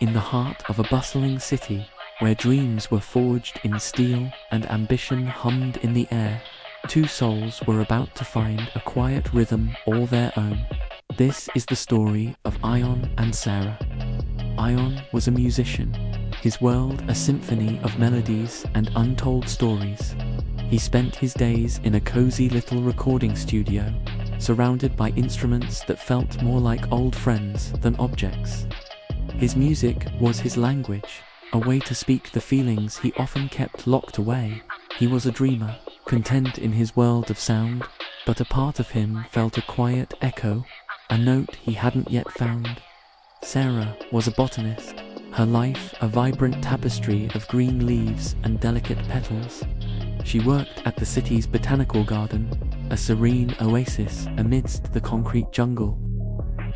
In the heart of a bustling city, where dreams were forged in steel and ambition hummed in the air, two souls were about to find a quiet rhythm all their own. This is the story of Ion and Sarah. Ion was a musician, his world a symphony of melodies and untold stories. He spent his days in a cozy little recording studio, surrounded by instruments that felt more like old friends than objects. His music was his language, a way to speak the feelings he often kept locked away. He was a dreamer, content in his world of sound, but a part of him felt a quiet echo, a note he hadn't yet found. Sarah was a botanist, her life a vibrant tapestry of green leaves and delicate petals. She worked at the city's botanical garden, a serene oasis amidst the concrete jungle.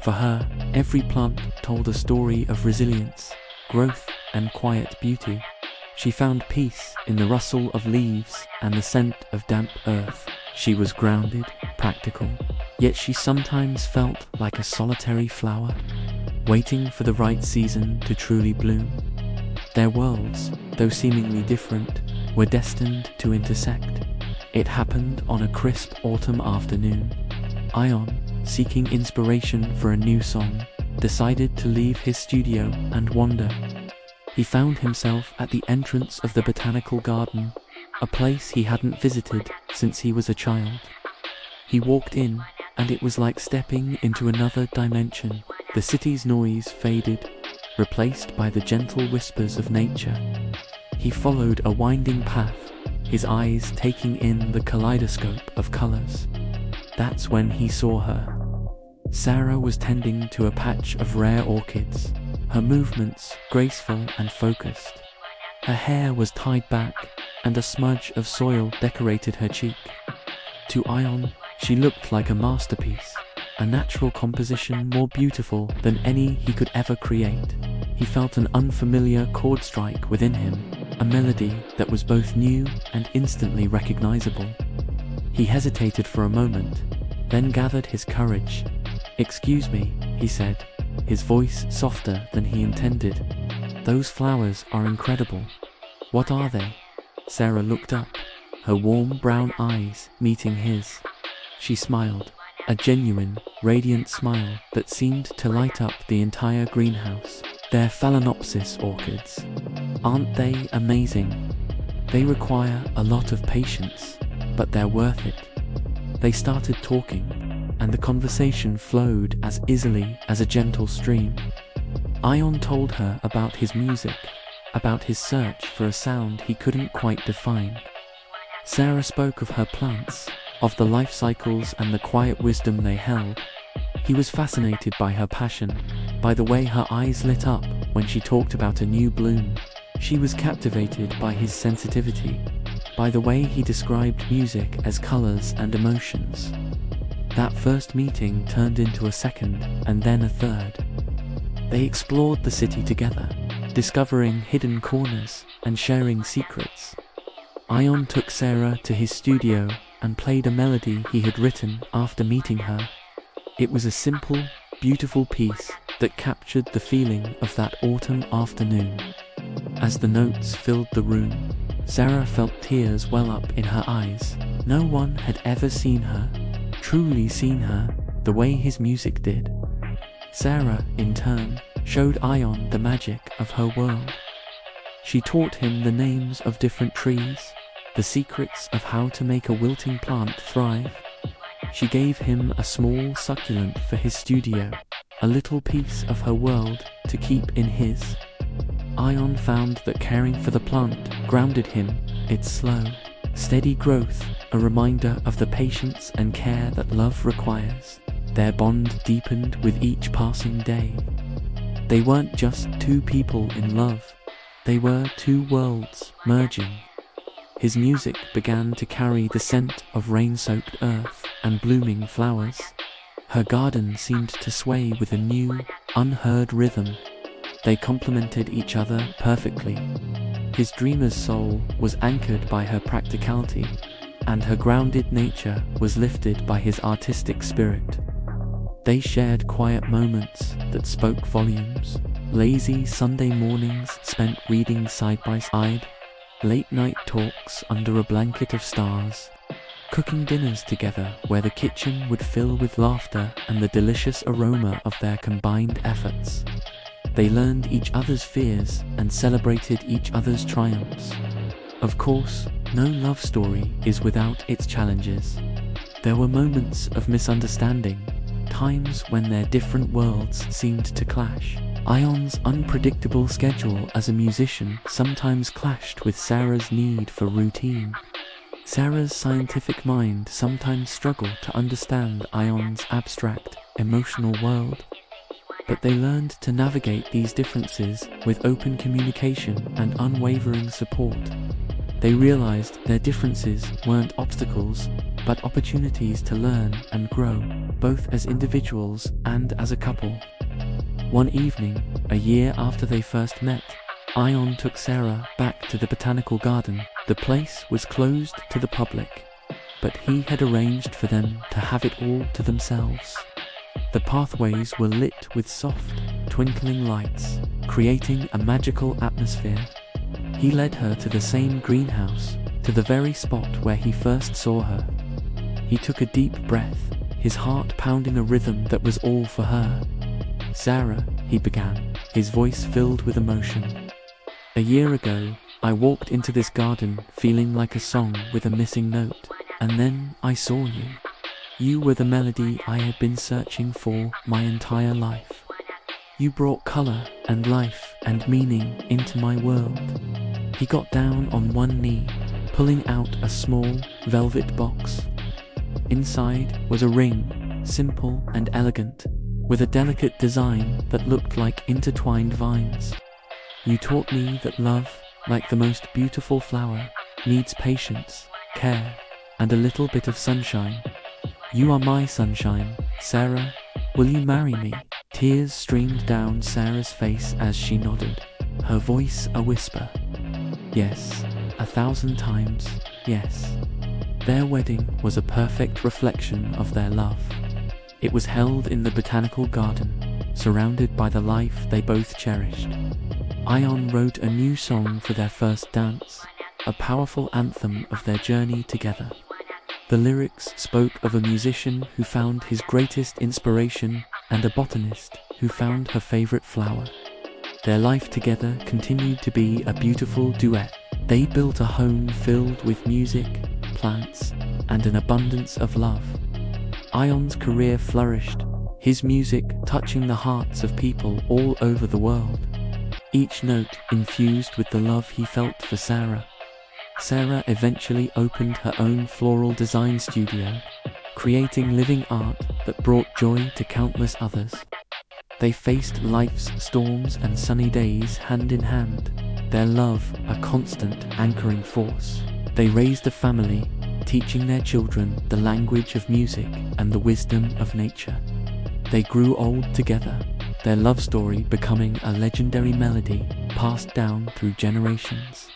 For her, every plant told a story of resilience, growth, and quiet beauty. She found peace in the rustle of leaves and the scent of damp earth. She was grounded, practical, yet she sometimes felt like a solitary flower, waiting for the right season to truly bloom. Their worlds, though seemingly different, were destined to intersect. It happened on a crisp autumn afternoon. Ion, seeking inspiration for a new song, decided to leave his studio and wander. He found himself at the entrance of the botanical garden, a place he hadn't visited since he was a child. He walked in, and it was like stepping into another dimension. The city's noise faded, replaced by the gentle whispers of nature. He followed a winding path, his eyes taking in the kaleidoscope of colors. That's when he saw her. Sarah was tending to a patch of rare orchids, her movements graceful and focused. Her hair was tied back, and a smudge of soil decorated her cheek. To Ion, she looked like a masterpiece, a natural composition more beautiful than any he could ever create. He felt an unfamiliar chord strike within him, a melody that was both new and instantly recognizable. He hesitated for a moment, then gathered his courage. "Excuse me," he said, his voice softer than he intended. "Those flowers are incredible. What are they?" Sarah looked up, her warm brown eyes meeting his. She smiled, a genuine, radiant smile that seemed to light up the entire greenhouse. "They're Phalaenopsis orchids. Aren't they amazing? They require a lot of patience, but they're worth it." They started talking, and the conversation flowed as easily as a gentle stream. Ion told her about his music, about his search for a sound he couldn't quite define. Sarah spoke of her plants, of the life cycles and the quiet wisdom they held. He was fascinated by her passion, by the way her eyes lit up when she talked about a new bloom. She was captivated by his sensitivity, by the way he described music as colors and emotions. That first meeting turned into a second, and then a third. They explored the city together, discovering hidden corners and sharing secrets. Ion took Sarah to his studio and played a melody he had written after meeting her. It was a simple, beautiful piece that captured the feeling of that autumn afternoon. As the notes filled the room, Sarah felt tears well up in her eyes. No one had ever seen her, truly seen her, the way his music did. Sarah, in turn, showed Ion the magic of her world. She taught him the names of different trees, the secrets of how to make a wilting plant thrive. She gave him a small succulent for his studio, a little piece of her world to keep in his. Ion found that caring for the plant grounded him, its slow, steady growth, a reminder of the patience and care that love requires. Their bond deepened with each passing day. They weren't just two people in love, they were two worlds merging. His music began to carry the scent of rain-soaked earth and blooming flowers. Her garden seemed to sway with a new, unheard rhythm. They complemented each other perfectly. His dreamer's soul was anchored by her practicality, and her grounded nature was lifted by his artistic spirit. They shared quiet moments that spoke volumes, Lazy Sunday mornings spent reading side by side, late night talks under a blanket of stars, cooking dinners together where the kitchen would fill with laughter and the delicious aroma of their combined efforts. They learned each other's fears and celebrated each other's triumphs. Of course, no love story is without its challenges. There were moments of misunderstanding, times when their different worlds seemed to clash. Ion's unpredictable schedule as a musician sometimes clashed with Sarah's need for routine. Sarah's scientific mind sometimes struggled to understand Ion's abstract, emotional world. But they learned to navigate these differences with open communication and unwavering support. They realized their differences weren't obstacles, but opportunities to learn and grow, both as individuals and as a couple. One evening, a year after they first met, Ion took Sarah back to the botanical garden. The place was closed to the public, but he had arranged for them to have it all to themselves. The pathways were lit with soft, twinkling lights, creating a magical atmosphere. He led her to the same greenhouse, to the very spot where he first saw her. He took a deep breath, his heart pounding a rhythm that was all for her. "Sarah," he began, his voice filled with emotion. "A year ago, I walked into this garden feeling like a song with a missing note, and then I saw you. You were the melody I had been searching for my entire life. You brought color and life and meaning into my world." He got down on one knee, pulling out a small, velvet box. Inside was a ring, simple and elegant, with a delicate design that looked like intertwined vines. "You taught me that love, like the most beautiful flower, needs patience, care, and a little bit of sunshine. You are my sunshine, Sarah. Will you marry me?" Tears streamed down Sarah's face as she nodded, her voice a whisper. Yes, 1,000 times, yes. Their wedding was a perfect reflection of their love. It was held in the botanical garden, surrounded by the life they both cherished. Ion wrote a new song for their first dance, a powerful anthem of their journey together. The lyrics spoke of a musician who found his greatest inspiration and a botanist who found her favorite flower. Their life together continued to be a beautiful duet. They built a home filled with music, plants, and an abundance of love. Ion's career flourished, his music touching the hearts of people all over the world, each note infused with the love he felt for Sarah. Sarah eventually opened her own floral design studio, creating living art that brought joy to countless others. They faced life's storms and sunny days hand in hand, their love a constant anchoring force. They raised a family, teaching their children the language of music and the wisdom of nature. They grew old together, their love story becoming a legendary melody passed down through generations.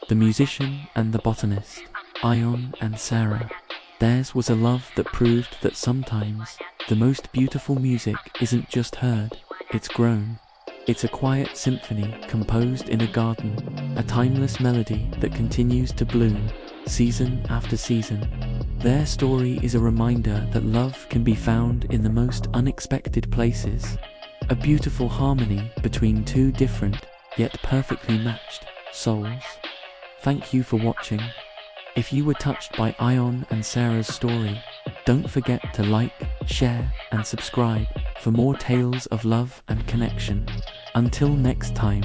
The musician and the botanist, Ion and Sarah. Theirs was a love that proved that sometimes the most beautiful music isn't just heard, it's grown. It's a quiet symphony composed in a garden, a timeless melody that continues to bloom, season after season. Their story is a reminder that love can be found in the most unexpected places, a beautiful harmony between two different, yet perfectly matched, souls. Thank you for watching. If you were touched by Ion and Sarah's story, don't forget to like, share, and subscribe for more tales of love and connection. Until next time.